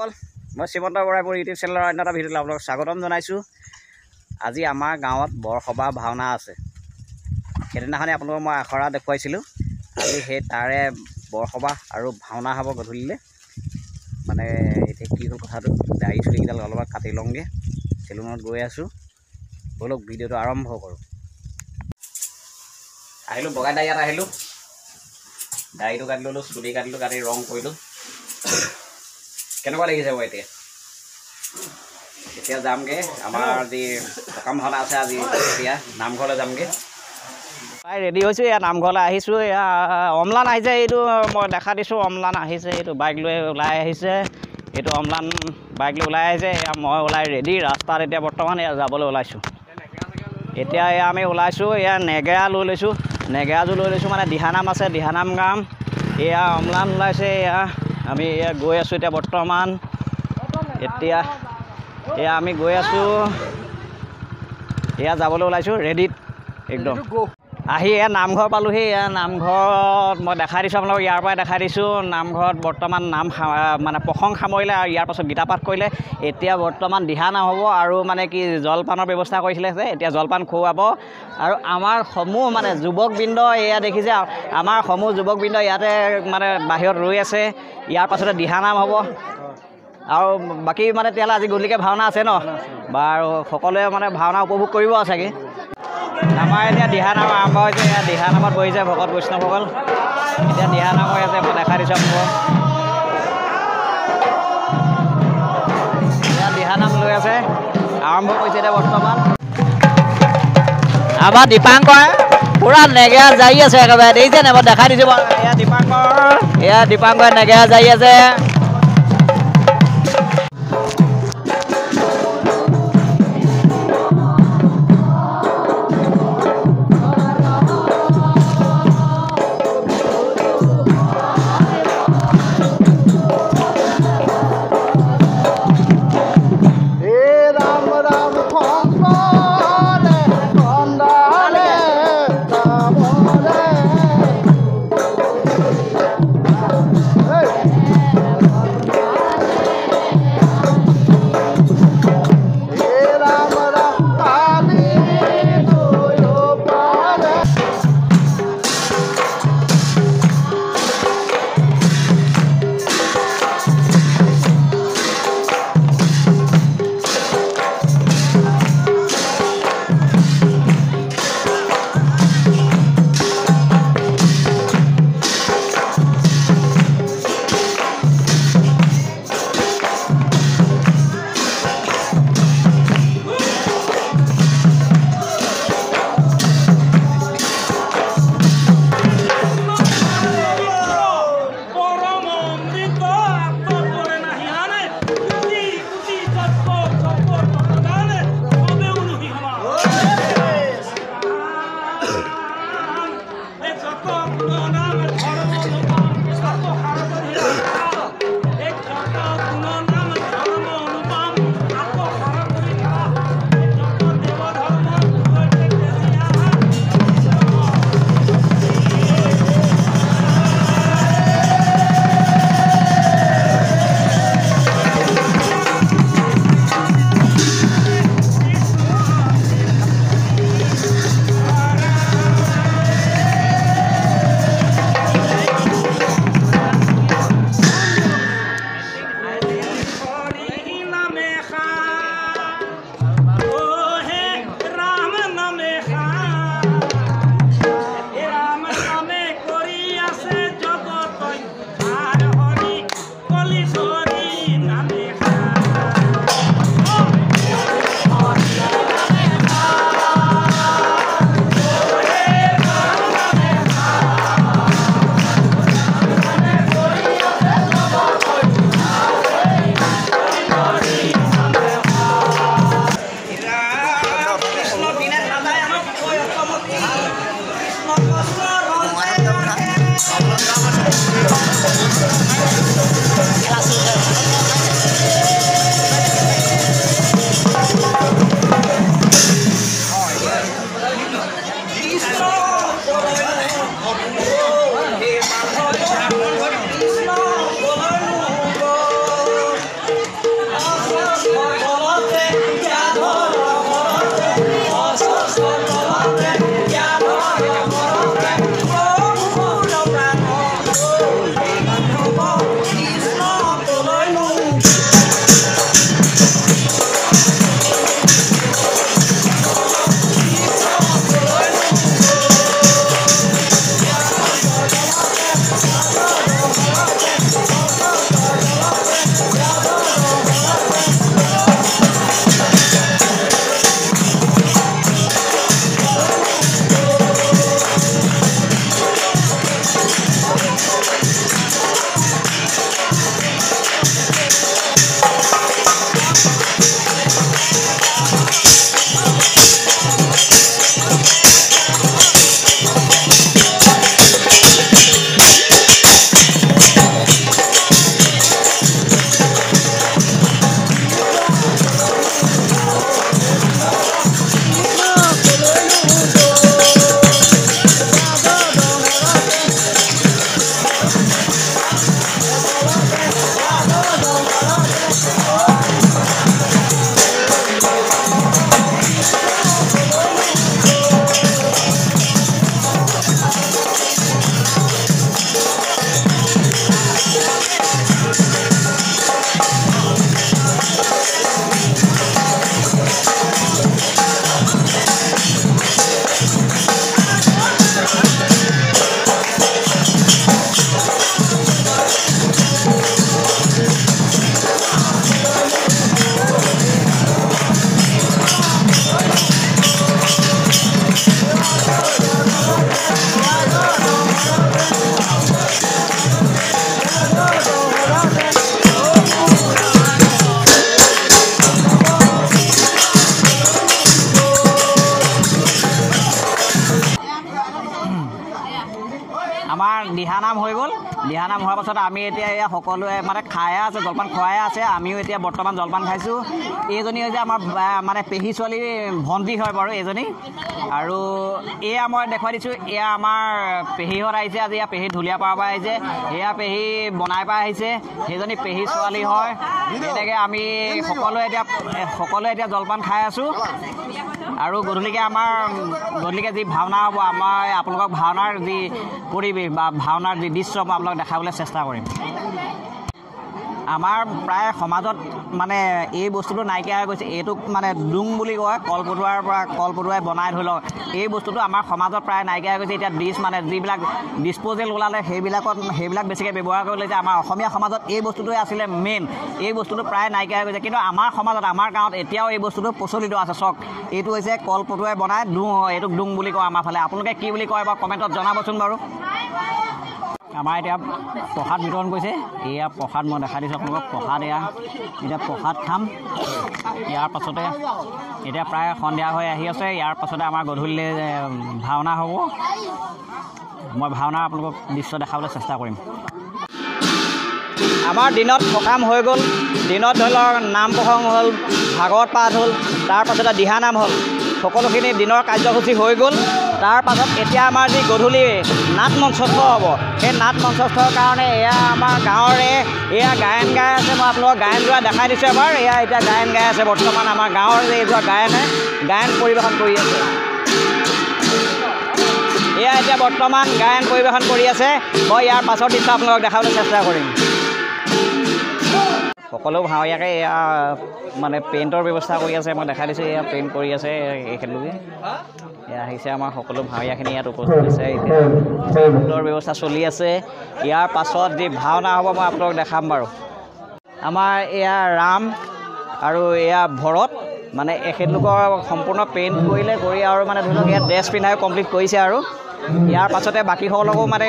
বন্ধুসকল মই শ্ৰীমন্ত বৰাইপুৰ ইউটিউব চেনেলৰ অন্য এটা ভিডিঅ'লৈ আপোনালোকক স্বাগতম জনাইছোঁ। আজি আমাৰ গাঁৱত বৰসভা ভাওনা আছে। সেইদিনাখনে আপোনালোকক মই আখৰা দেখুৱাইছিলোঁ। আজি সেই তাৰে বৰসভা আৰু ভাওনা হ'ব গধূলিলৈ। মানে এতিয়া কি হ'ল কথাটো, দাড়ি চুলিকেইডাল অলপ কাটি লওঁগৈ। চেলুনত গৈ আছোঁ, ব'লক ভিডিঅ'টো আৰম্ভ কৰোঁ। আহিলোঁ বগাই দাই ইয়াত আহিলোঁ, দাড়িটো কাটি ল'লোঁ, চুলি কাটিলোঁ, কাটি ৰং কৰিলোঁ। কেনেকুৱা লাগিছে বাৰু এতিয়া যামগৈ। আমাৰ আজি সকাম ভাওনা আছে আজি, এতিয়া নামঘৰলৈ যামগৈ। প্ৰায় ৰেডি হৈছোঁ, এয়া নামঘৰলৈ আহিছোঁ। এয়া অমলান আহিছে, এইটো মই দেখা দিছোঁ। অমলান আহিছে, এইটো বাইক লৈ ওলাই আহিছে। এইটো অমলান বাইক লৈ ওলাই আহিছে। এয়া মই ওলাই ৰেডি ৰাস্তাত এতিয়া বৰ্তমান এয়া যাবলৈ ওলাইছোঁ। এতিয়া এয়া আমি ওলাইছোঁ, এয়া নেগেৰা লৈ লৈছোঁ। নেগেৰাযোৰ লৈ লৈছোঁ, মানে দিহানাম আছে, দিহানাম গাম। এয়া অমলান ওলাইছে, এয়া আমি এয়া গৈ আছোঁ এতিয়া বৰ্তমান। এতিয়া এয়া আমি গৈ আছোঁ, এয়া যাবলৈ ওলাইছোঁ ৰেডিত একদম। আহি এয়া নামঘৰ পালোঁহি। এয়া নামঘৰত মই দেখাই দিছোঁ আপোনালোকক, ইয়াৰ পৰাই দেখাই দিছোঁ। নামঘৰত বৰ্তমান নাম মানে প্ৰসংগ সামৰিলে আৰু ইয়াৰ পাছত গীতা পাঠ কৰিলে। এতিয়া বৰ্তমান দিহানাম হ'ব আৰু মানে কি জলপানৰ ব্যৱস্থা কৰিছিলে যে, এতিয়া জলপান খুৱাব। আৰু আমাৰ সমূহ মানে যুৱকবৃন্দ এয়া দেখিছে, আমাৰ সমূহ যুৱকবৃন্দ ইয়াতে মানে বাহিৰত ৰৈ আছে। ইয়াৰ পাছতে দিহানাম হ'ব আৰু বাকী মানে তেতিয়াহ'লে আজি গধূলিকৈ ভাওনা আছে ন? বাৰু সকলোৱে মানে ভাওনা উপভোগ কৰিব চাগে। আমাৰ এতিয়া দিহানাম আৰম্ভ হৈছে। এয়া দিহানামত বহিছে ভকত বৈষ্ণৱসকল। এতিয়া দিহানাম হৈ আছে, মই দেখাই দিছোঁ আপোনালোকক। এয়া দিহানাম লৈ আছে, আৰম্ভ কৰিছে এতিয়া বৰ্তমান। আমাৰ দীপাংকৰ পূৰা নেগেৰা জাৰি আছে একেবাৰে, দেখিছে নাই? মই দেখাই দিছোঁ বাৰু। এয়া দীপাংকৰ নেগেৰা জাৰি আছে। হোৱাৰ পাছত আমি এতিয়া এয়া সকলোৱে মানে খায়ে আছে, জলপান খোৱাই আছে। আমিও এতিয়া বৰ্তমান জলপান খাইছোঁ। এইজনী হৈছে আমাৰ মানে পেহী ছোৱালী ভণ্টি হয় বাৰু এইজনী। আৰু এয়া মই দেখুৱাই দিছোঁ, এয়া আমাৰ পেহীহঁত আহিছে আজি। এয়া পেহী ঢুলীয়াপাৰাৰ পৰা আহিছে, এয়া পেহী বনাই পৰা আহিছে, সেইজনী পেহী ছোৱালী হয়। এনেকৈ আমি সকলোৱে এতিয়া জলপান খাই আছোঁ। আৰু গধূলিকৈ যি ভাওনা হ'ব, আমাৰ আপোনালোকক ভাওনাৰ যি পৰিৱেশ বা ভাওনাৰ যি দৃশ্য মই আপোনালোকক দেখাবলৈ চেষ্টা কৰিম। আমাৰ প্ৰায় সমাজত মানে এই বস্তুটো নাইকিয়া হৈ গৈছে। এইটোক মানে ডুং বুলি কয়, কলপটুৱাই বনাই ধৰি লওক। এই বস্তুটো আমাৰ সমাজত প্ৰায় নাইকিয়া হৈ গৈছে। এতিয়া ডিছ মানে যিবিলাক ডিছপ'জেল ওলালে সেইবিলাক বেছিকৈ ব্যৱহাৰ কৰি লৈছে। আমাৰ অসমীয়া সমাজত এই বস্তুটোৱে আছিলে মেইন। এই বস্তুটো প্ৰায় নাইকিয়া হৈ গৈছে, কিন্তু আমাৰ সমাজত, আমাৰ গাঁৱত এতিয়াও এই বস্তুটো প্ৰচলিত আছে। চাওক, এইটো হৈছে কলপটুৱাই বনাই ডুং, এইটোক ডুং বুলি কয় আমাৰ ফালে। আপোনালোকে কি বুলি কয় বাৰু কমেণ্টত জনাবচোন বাৰু। আমাৰ এতিয়া প্ৰসাদ বিতৰণ কৰিছে। এয়া প্ৰসাদ মই দেখাই দিছোঁ আপোনালোকক। প্ৰসাদ এতিয়া প্ৰসাদ খাম। ইয়াৰ পাছতে এতিয়া প্ৰায় সন্ধিয়া হৈ আহি আছে। ইয়াৰ পাছতে আমাৰ গধূলিলৈ ভাওনা হ'ব। মই ভাওনা আপোনালোকক দৃশ্য দেখাবলৈ চেষ্টা কৰিম। আমাৰ দিনত সকাম হৈ গ'ল। দিনত ধৰি লওক নাম প্ৰসংগ হ'ল, ভাগৱত পাঠ হ'ল, তাৰপাছতে দিহানাম হ'ল। সকলোখিনি দিনৰ কাৰ্যসূচী হৈ গ'ল। তাৰ পাছত এতিয়া আমাৰ যি গধূলি নাট মঞ্চস্থ হ'ব, সেই নাট মঞ্চস্থৰ কাৰণে এয়া আমাৰ গাঁৱৰে এয়া গায়ন গাই আছে। মই আপোনালোকক গায়ন গোৱা দেখাই দিছোঁ এবাৰ। এয়া এতিয়া গায়ন গাই আছে বৰ্তমান আমাৰ গাঁৱৰ যে এইযোৱা গায়ন পৰিৱেশন কৰি আছে। এয়া এতিয়া বৰ্তমান গায়ন পৰিৱেশন কৰি আছে। মই ইয়াৰ পাছৰ দৃশ্য আপোনালোকক দেখাবলৈ চেষ্টা কৰিম। সকলো ভাৱৰীয়াকে এয়া মানে পেইণ্টৰ ব্যৱস্থা কৰি আছে। মই দেখাই দিছোঁ, এয়া পেইণ্ট কৰি আছে এখেতলোকে। এয়া আহিছে আমাৰ সকলো ভাৱৰীয়াখিনি ইয়াত উপস্থিত আছে। এতিয়া পেইণ্টৰ ব্যৱস্থা চলি আছে। ইয়াৰ পাছত যি ভাওনা হ'ব মই আপোনালোকক দেখাম বাৰু। আমাৰ এয়া ৰাম আৰু এয়া ভৰত, মানে এখেতলোকৰ সম্পূৰ্ণ পেইণ্ট কৰি আৰু মানে ধৰি লওক ইয়াত ড্ৰেছ পিন্ধাই কমপ্লিট কৰিছে। আৰু ইয়াৰ পাছতে বাকীসকলকো মানে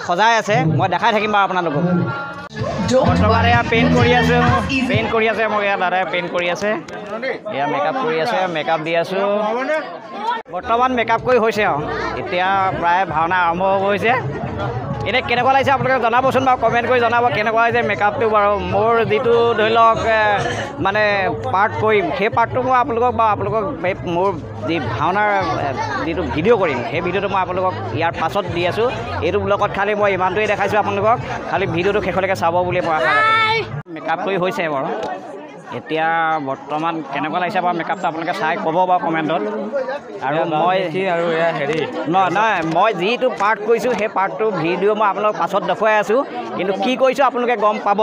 সজাই আছে। মই দেখাই থাকিম বাৰু আপোনালোকক। বৰ্তমান এয়া পেইণ্ট কৰি আছে। মোক এয়া দাদাই পেইণ্ট কৰি আছে। এয়া মেকআপ কৰি আছে, মেকআপ দি আছোঁ। বৰ্তমান মেকআপ কৰি হৈছে আৰু এতিয়া প্ৰায় ভাওনা আৰম্ভ হ'ব হৈছে। এতিয়া কেনেকুৱা লাগিছে আপোনালোকে জনাবচোন বাৰু, কমেণ্ট কৰি জনাব কেনেকুৱা হৈছে মেকআপটো বাৰু। মোৰ যিটো ধৰি লওক মানে পাৰ্ট কৰিম, সেই পাৰ্টটো মই আপোনালোকক মোৰ যি ভাওনাৰ যিটো ভিডিঅ' কৰিম, সেই ভিডিঅ'টো মই আপোনালোকক ইয়াৰ পাছত দি আছোঁ। এইটো ব্লগত খালি মই ইমানটোৱেই দেখাইছোঁ আপোনালোকক। খালি ভিডিঅ'টো শেষলৈকে চাব বুলি মই আশা ৰাখিছোঁ। মেকআপ কৰি হৈছে বাৰু। এতিয়া বৰ্তমান কেনেকুৱা লাগিছে বাৰু মেকআপটো আপোনালোকে চাই ক'ব বাৰু কমেণ্টত। আৰু মই নহয় মই যিটো পাৰ্ট কৰিছোঁ সেই পাৰ্টটো ভিডিঅ' মই আপোনালোকক পাছত দেখুৱাই আছোঁ। কিন্তু কি কৰিছোঁ আপোনালোকে গম পাব।